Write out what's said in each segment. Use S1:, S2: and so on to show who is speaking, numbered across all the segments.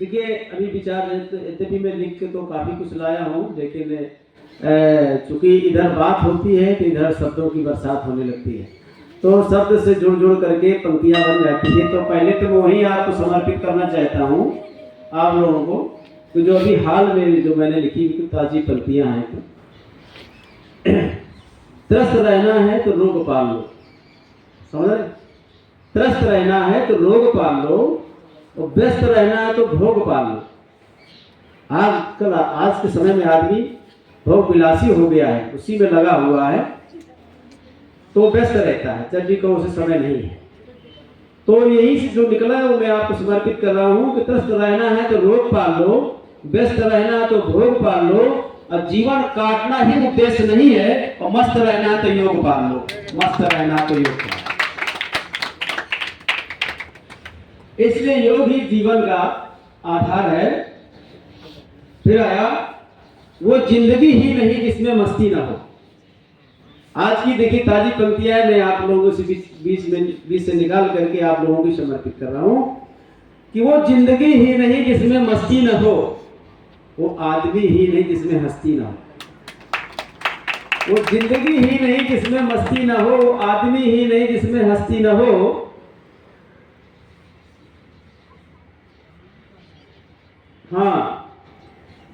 S1: देखिए अभी विचार यद्यपि मैं लिख के तो काफ़ी कुछ लाया हूँ, लेकिन चूंकि इधर बात होती है तो इधर शब्दों की बरसात होने लगती है, तो शब्द से जुड़ जुड़ करके पंक्तियाँ बन जाती है। तो पहले तो मैं वही आपको समर्पित करना चाहता हूँ आप लोगों को, तो जो अभी हाल में जो मैंने लिखी हुई ताज़ी पंक्तियाँ हैं। तो त्रस्त रहना है तो रोग पाल लो, समझ रहे? त्रस्त रहना है तो रोग पाल लो, और व्यस्त रहना है तो भोग पाल लो। आज के समय में आदमी भोग विलासी हो गया है, उसी में लगा हुआ है, तो व्यस्त रहता है, जब भी कहो उसे समय नहीं है। तो यही से जो निकला है वो मैं आपको समर्पित कर रहा हूँ कि त्रस्त रहना है तो रोग पाल लो, व्यस्त रहना है तो भोग पाल लो, और जीवन काटना ही उद्देश्य नहीं है, और मस्त रहना है तो योग पाल लो, मस्त रहना है तो योग पाल लो। इसलिए योग ही जीवन का आधार है। फिर आया वो जिंदगी ही नहीं जिसमें मस्ती ना हो। आज की देखिए ताजी पंक्तियां मैं आप लोगों से बीच से निकाल करके आप लोगों को समर्पित कर रहा हूं कि वो जिंदगी ही नहीं जिसमें मस्ती न हो, वो आदमी ही नहीं जिसमें हस्ती ना हो। वो जिंदगी ही नहीं जिसमें मस्ती ना हो, वो आदमी ही नहीं जिसमें हस्ती ना हो। हाँ,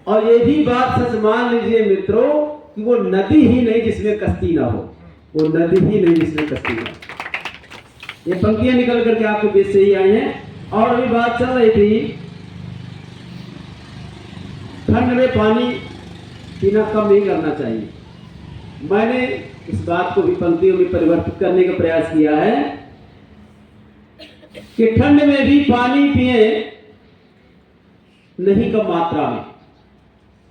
S1: और ये भी बात सच मान लीजिए मित्रों कि वो नदी ही नहीं जिसमें कश्ती ना हो, वो नदी ही नहीं जिसमें कश्ती ना हो। ये पंक्तियां निकल करके आपके बीच से ही आई हैं। और अभी बात चल रही थी ठंड में पानी पीना कम नहीं करना चाहिए। मैंने इस बात को भी पंक्तियों में परिवर्तित करने का प्रयास किया है कि ठंड में भी पानी पिए, नहीं कम मात्रा में।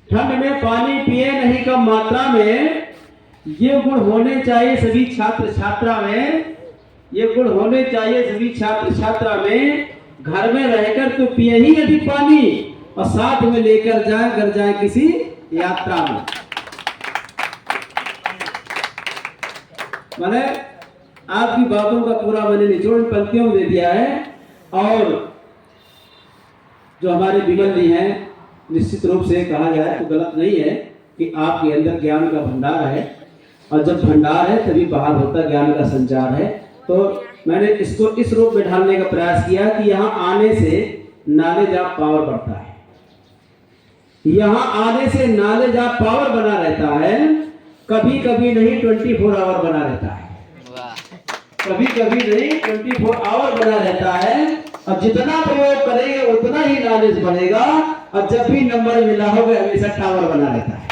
S1: ठंड में पानी पिए नहीं कम मात्रा में, ये गुण होने चाहिए सभी छात्र छात्रा में, ये गुण होने चाहिए सभी छात्र छात्रा में। घर में रहकर तो पिए ही अधिक पानी, और साथ में लेकर जाए अगर जाए किसी यात्रा में। मैंने आपकी बातों का पूरा मैंने निचोड़ पंक्तियों में दे दिया है। और जो हमारे विमल जी हैं, निश्चित रूप से कहा जाए तो गलत नहीं है कि आपके अंदर ज्ञान का भंडार है, और जब भंडार है तभी बाहर होता ज्ञान का संचार है। तो मैंने इसको इस रूप में ढालने का प्रयास किया कि यहाँ आने से नॉलेज ऑफ पावर बढ़ता है, यहाँ आने से नॉलेज ऑफ पावर बना रहता है, कभी कभी नहीं 24 आवर बना रहता है, कभी कभी नहीं 24 आवर बना रहता है। और जितना प्रयोग करेंगे उतना ही नॉलेज बढ़ेगा, और जब भी नंबर मिला होगा हमेशा टावर बना रहता है।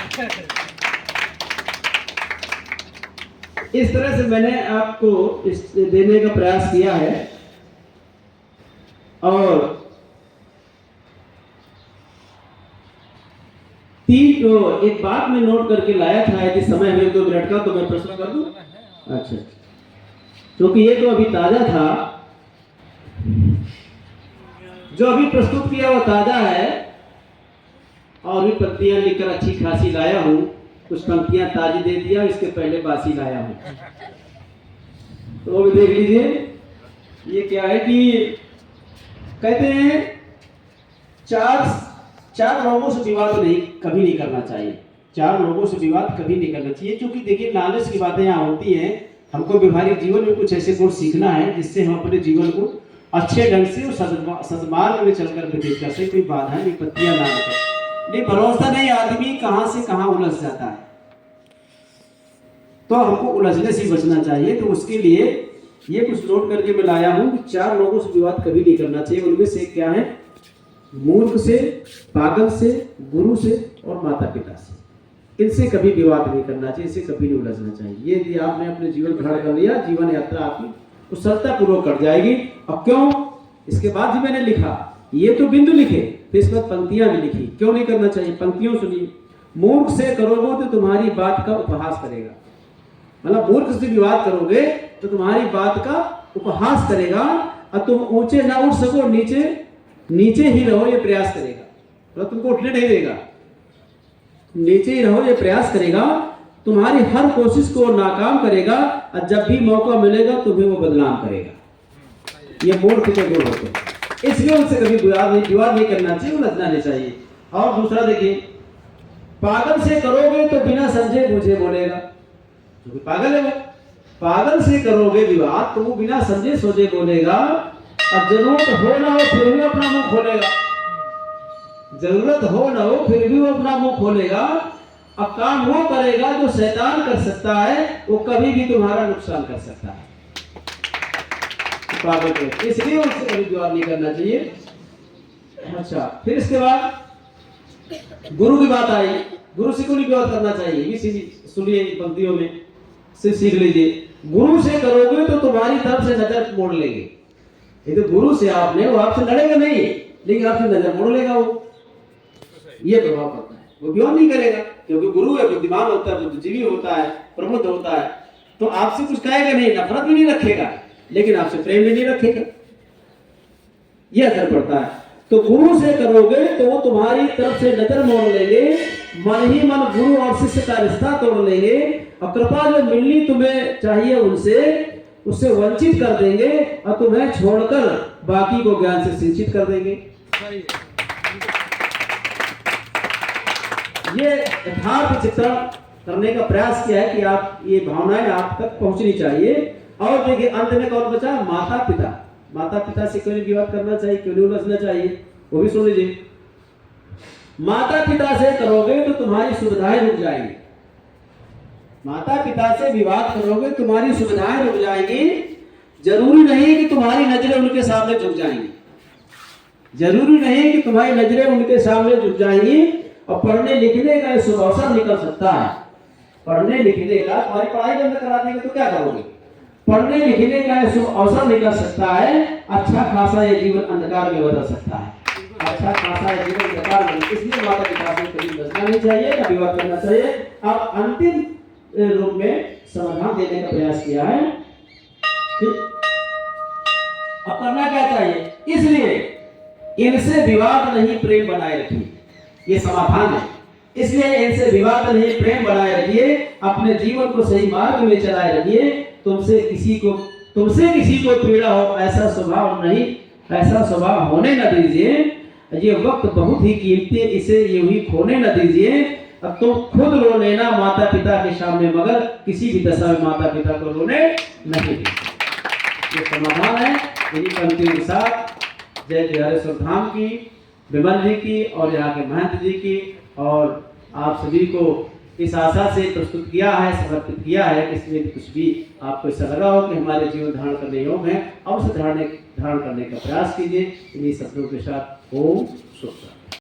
S1: इस तरह से मैंने आपको इस देने का प्रयास किया है। और एक बात मैं नोट करके लाया था, यदि समय है 2 मिनट का तो मैं प्रश्न कर दूं। अच्छा, क्योंकि ये तो अभी ताजा था, जो अभी प्रस्तुत किया वो ताजा है, और भी पंक्तियां लिखकर अच्छी खासी लाया हूं। कुछ पंक्तियां ताजी दे दिया, इसके पहले बासी लाया हूं, तो वो भी देख लीजिए। ये क्या है कि कहते हैं चार लोगों से विवाद कभी नहीं करना चाहिए। 4 लोगों से विवाद कभी नहीं करना चाहिए, क्योंकि देखिए नॉलेज की बातें यहाँ होती हैं। हमको व्यवहारिक जीवन में कुछ ऐसे गुण सीखना है जिससे हम अपने जीवन को अच्छे ढंग से और सद्मार्ग में चलकर व्यतीत कर सके, कोई बाधा विपत्तियां ना आए। नहीं, भरोसा नहीं, आदमी कहां से कहां उलझ जाता है, तो हमको उलझने से बचना चाहिए। तो उसके लिए ये कुछ नोट करके मैं लाया हूं कि 4 लोगों से विवाद कभी नहीं करना चाहिए। उनमें से क्या है? मूर्ख से, पागल से, गुरु से और माता पिता से। इनसे कभी विवाद नहीं करना चाहिए, इनसे कभी नहीं उलझना चाहिए। ये यदि आपने अपने जीवन ग्रहण कर लिया, जीवन यात्रा आपकी कुशलता पूर्वक कट जाएगी। अब क्यों? इसके बाद ही मैंने लिखा, ये तो बिंदु लिखे, फिर इसके बाद पंक्तियां भी लिखी। क्यों नहीं करना चाहिए? पंक्तियों सुनिए। मूर्ख से करोगे तो तुम्हारी बात का उपहास करेगा, मतलब मूर्ख से विवाद करोगे तो तुम्हारी बात का उपहास करेगा, और तुम ऊंचे ना उठ सको, नीचे ही रहो ये प्रयास करेगा, मतलब तुमको उठने नहीं देगा, नीचे ही रहो ये प्रयास करेगा, तुम्हारी हर कोशिश को नाकाम करेगा, और जब भी मौका मिलेगा तुम्हें वो बदनाम करेगा। ये मूर्ख के गुण होते हैं। इसलिए उनसे कभी विवाद नहीं करना चाहिए, उलझना नहीं चाहिए। और दूसरा देखिए, पागल से करोगे तो बिना समझे मुझे बोलेगा, जो कि पागल है वो, पागल से करोगे विवाद तो वो बिना समझे सोचे बोलेगा, अब जरूरत हो ना हो फिर भी अपना मुंह खोलेगा, जरूरत हो ना हो फिर भी वो अपना मुंह खोलेगा। अब काम वो करेगा जो शैतान कर सकता है, वो कभी भी तुम्हारा नुकसान कर सकता है, पागल को, इसलिए उससे कभी विवाद नहीं करना चाहिए। अच्छा, फिर इसके बाद गुरु की बात आई, गुरु से क्यों नहीं विवाद करना चाहिए, इसी सुनिए पंक्तियों में से सीख लीजिए। गुरु से करोगे तो तुम्हारी तरफ से नजर मोड़ लेंगे, ये तो गुरु से आपने, वो आपसे लड़ेगा नहीं लेकिन आपसे नजर मोड़ लेगा, वो ये प्रभाव पड़ता है, वो विवाद नहीं करेगा क्योंकि गुरु है, बुद्धिमान होता है, बुद्धिजीवी होता है, प्रबुद्ध होता है, तो आपसे कुछ कहेगा नहीं, नफरत भी नहीं रखेगा लेकिन आपसे प्रेम भी नहीं रखेगा, यह असर पड़ता है। तो गुरु से करोगे तो वो तुम्हारी तरफ से नजर मोड़ लेंगे, मन ही मन गुरु और शिष्य का रिश्ता तोड़ लेंगे, और कृपा जो मिलनी तुम्हें चाहिए उनसे, उससे वंचित कर देंगे, और तुम्हें छोड़कर बाकी को ज्ञान से सिंचित कर देंगे। ये यथार्थ चित्रण करने का प्रयास किया है कि आप ये भावनाएं आप तक पहुंचनी चाहिए। और देखिए अंत में कौन बचा, माता पिता, माता पिता से क्यों नहीं विवाद करना चाहिए, क्यों नहीं उलझना चाहिए, वो भी सुन लीजिए। माता पिता से करोगे तो तुम्हारी सुविधाएं रुक जाएंगी, माता पिता से विवाद करोगे तुम्हारी सुविधाएं रुक जाएंगी, जरूरी नहीं कि तुम्हारी नजरें उनके सामने झुक जाएंगी, जरूरी नहीं कि तुम्हारी नजरें उनके सामने झुक जाएंगी, और पढ़ने लिखने का शुभ अवसर निकल सकता है, पढ़ने लिखने का, तुम्हारी पढ़ाई बंद करा देंगे तो क्या करोगे, पढ़ने लिखने का शुभ अवसर निकल सकता है, अच्छा खासा ये जीवन अंधकार में बदल सकता है, अच्छा खासा ये जीवन अंधकार में, इसलिए माता पिता से कभी बचना नहीं चाहिए, ना विवाद करना चाहिए। अब अंतिम रूप में समाधान देने का प्रयास किया है, अब करना क्या चाहिए, इसलिए इनसे विवाद नहीं प्रेम बनाए रखिए, ये समाधान है, इसलिए इनसे विवाद नहीं प्रेम बनाए रखिए, अपने जीवन को सही मार्ग में चलाए रखिए, तुमसे किसी को पीड़ा हो ऐसा स्वभाव नहीं, ऐसा स्वभाव होने न दीजिए, ये वक्त बहुत ही कीमती है, इसे यूं ही खोने न दीजिए। अब तुम खुद रो लेना माता पिता के सामने, मगर किसी भी दशा में माता पिता को रोने नहीं दीजिए, ये समाधान है। इन्हीं पंक्तियों के साथ जय बिहारेश्वर धाम की, विमल जी की और यहाँ के महंत जी की, और आप सभी को इस आशा से प्रस्तुत किया है, समर्पित किया है कि इसमें कुछ भी आपको ऐसा लगा हो कि हमारे जीवन धारण करने योग्य है, अवश्य धारण करने का प्रयास कीजिए। इन्हीं शब्दों के साथ ओम शुभ।